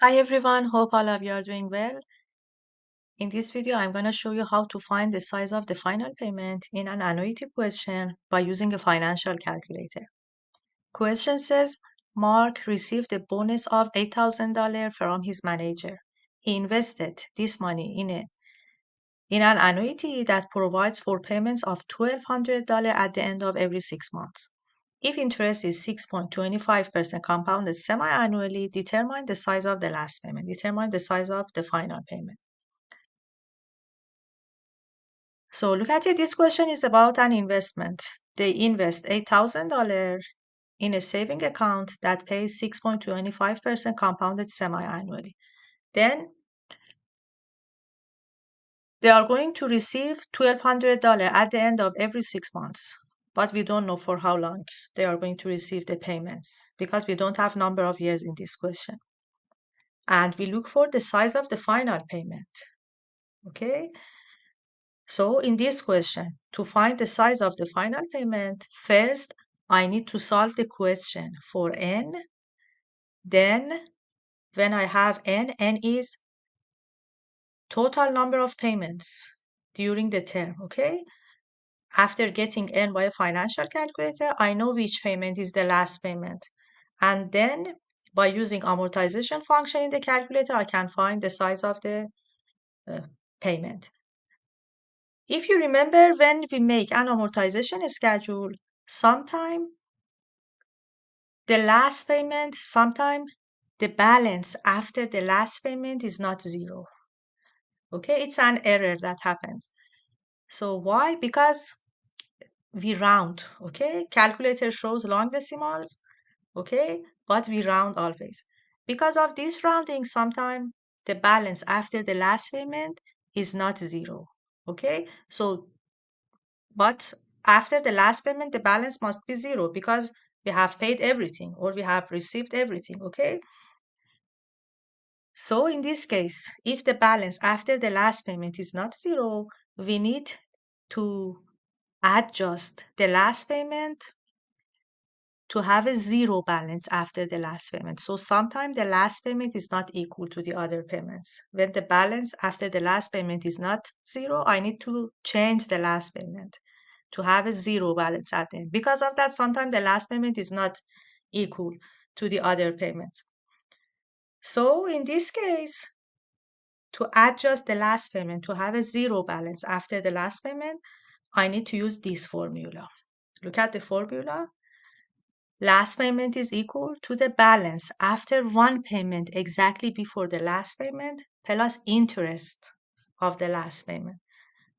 Hi everyone, hope all of you are doing well. In this video, I'm going to show you how to find the size of the final payment in an annuity question by using a financial calculator. Question says, Mark received a bonus of $8,000 from his manager. He invested this money in an annuity that provides for payments of $1,200 at the end of every 6 months. If interest is 6.25% compounded semi-annually, determine the size of the last payment. Determine the size of the final payment. So look at it. This question is about an investment. They invest $8,000 in a saving account that pays 6.25% compounded semi-annually. Then they are going to receive $1,200 at the end of every 6 months. But we don't know for how long they are going to receive the payments because we don't have number of years in this question. And we look for the size of the final payment. Okay. So in this question, to find the size of the final payment, first I need to solve the question for n. Then when I have n is total number of payments during the term, okay? After getting n by a financial calculator, I know which payment is the last payment. And then by using amortization function in the calculator, I can find the size of the payment. If you remember, when we make an amortization schedule, sometime the last payment, sometime the balance after the last payment is not zero. Okay, it's an error that happens. So why? Because we round, okay? Calculator shows long decimals, okay? But we round always. Because of this rounding, sometime the balance after the last payment is not zero, okay? So but after the last payment, the balance must be zero because we have paid everything or we have received everything, okay? So in this case, if the balance after the last payment is not zero, we need to adjust the last payment to have a zero balance after the last payment. So sometimes the last payment is not equal to the other payments. When the balance after the last payment is not zero, I need to change the last payment to have a zero balance at the end. Because of that, sometimes the last payment is not equal to the other payments. So in this case, to adjust the last payment to have a zero balance after the last payment, I need to use this formula. Look at the formula. Last payment is equal to the balance after one payment exactly before the last payment plus interest of the last payment.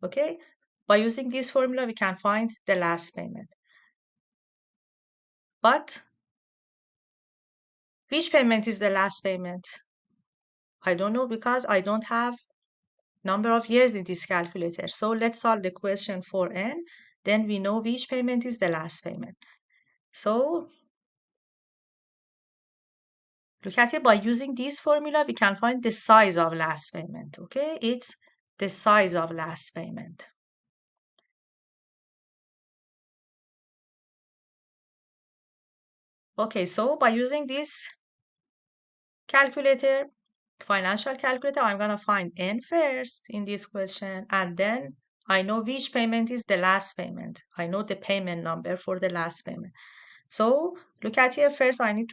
Okay? By using this formula, we can find the last payment. But which payment is the last payment? I don't know because I don't have number of years in this calculator. So let's solve the question for n. Then we know which payment is the last payment. So look at it. By using this formula, we can find the size of last payment. Okay, it's the size of last payment. Okay, so by using this calculator, financial calculator, I'm going to find n first in this question, and then I know which payment is the last payment. I know the payment number for the last payment. So look at here first, I need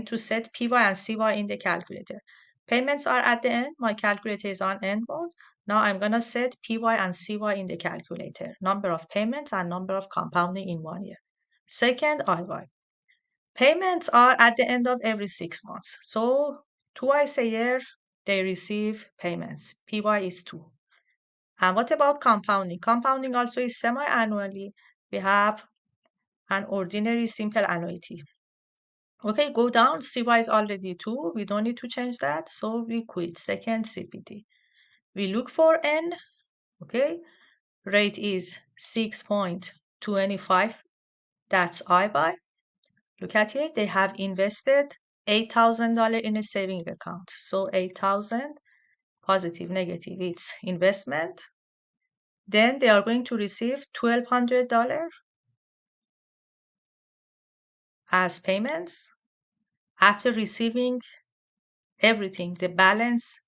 to set PY and CY in the calculator. Payments are at the end. My calculator is on end mode. Now I'm going to set PY and CY in the calculator. Number of payments and number of compounding in 1 year. Second, IY. Payments are at the end of every 6 months. So twice a year, they receive payments. PY is 2. And what about compounding? Compounding also is semi-annually. We have an ordinary simple annuity. Okay, go down. CY is already 2. We don't need to change that. So we quit. Second CPT. We look for N. Okay. Rate is 6.25. That's IBY. Look at here. They have invested $8,000 in a saving account. So 8,000 positive, negative. It's investment. Then they are going to receive $1,200 as payments after receiving everything, the balance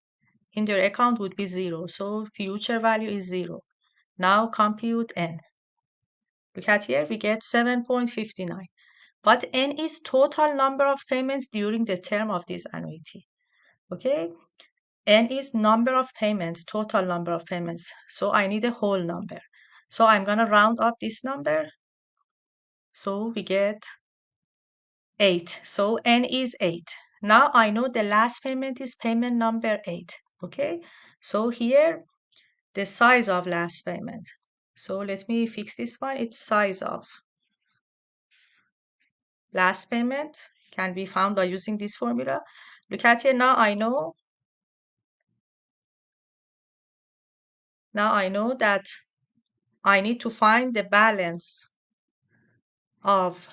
in their account would be 0. So future value is 0. Now compute N. Look at here, we get 7.59. But N is total number of payments during the term of this annuity. Okay, N is number of payments, total number of payments. So I need a whole number. So I'm going to round up this number. So we get 8. So N is 8. Now I know the last payment is payment number 8. Okay, so here the size of last payment. So let me fix this one. It's size of last payment can be found by using this formula. Look at here. Now I know that I need to find the balance of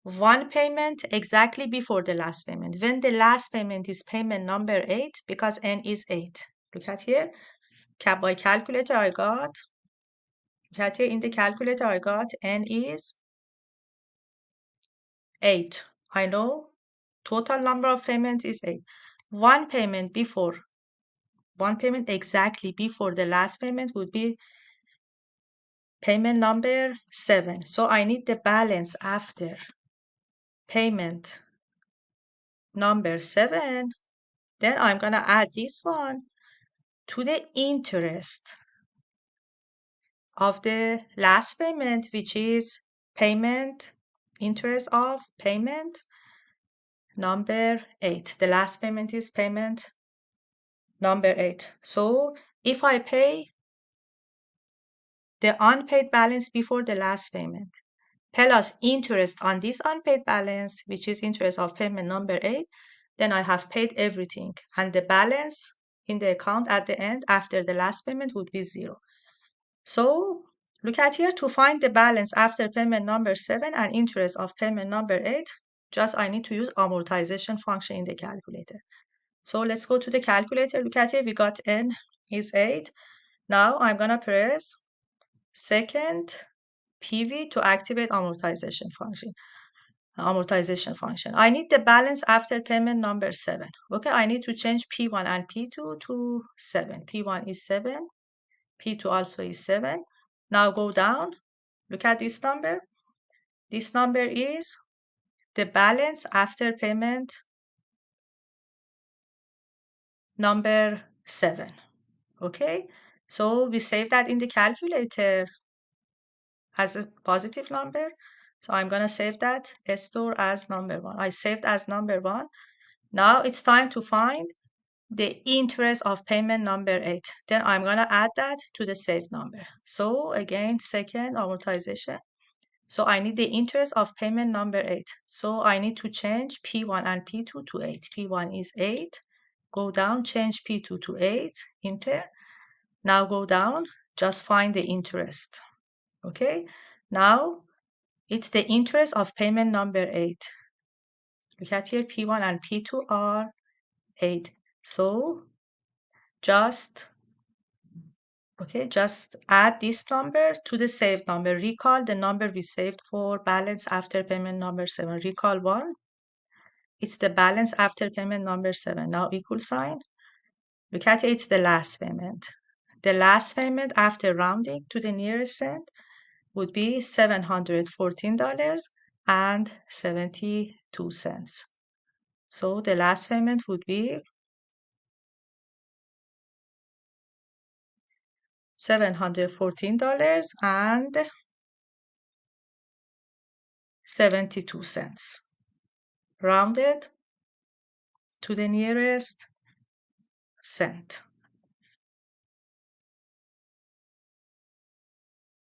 one payment exactly before the last payment. When the last payment is payment number 8, because N is 8. Look at here. By calculator, I got, look at here in the calculator, I got N is 8. I know total number of payments is 8. One payment exactly before the last payment would be payment number 7. So I need the balance after payment number 7. Then I'm going to add this one to the interest of the last payment, which is interest of payment number 8. The last payment is payment number 8. So if I pay the unpaid balance before the last payment, plus interest on this unpaid balance, which is interest of payment number 8, then I have paid everything. And the balance in the account at the end after the last payment would be 0. So look at here, to find the balance after payment number 7 and interest of payment number 8, just I need to use amortization function in the calculator. So let's go to the calculator. Look at here, we got N is 8. Now I'm going to press second PV to activate amortization function. I need the balance after payment number 7. Okay, I need to change P1 and P2 to 7. P1 is 7. P2 also is 7. Now go down. Look at this number. This number is the balance after payment number 7. Okay, so we save that in the calculator as a positive number. So I'm going to save that store as number 1. I saved as number 1. Now it's time to find the interest of payment number 8. Then I'm going to add that to the saved number. So again, second amortization. So I need the interest of payment number 8. So I need to change P1 and P2 to 8. P1 is 8. Go down, change P2 to 8. Enter. Now go down, just find the interest. Okay. Now it's the interest of payment number 8. Look at here, P1 and P2 are 8. So just add this number to the saved number. Recall the number we saved for balance after payment number 7. Recall 1. It's the balance after payment number 7. Now equal sign. Look at it, it's the last payment. The last payment after rounding to the nearest cent would be $714.72. So the last payment would be $714.72, rounded to the nearest cent.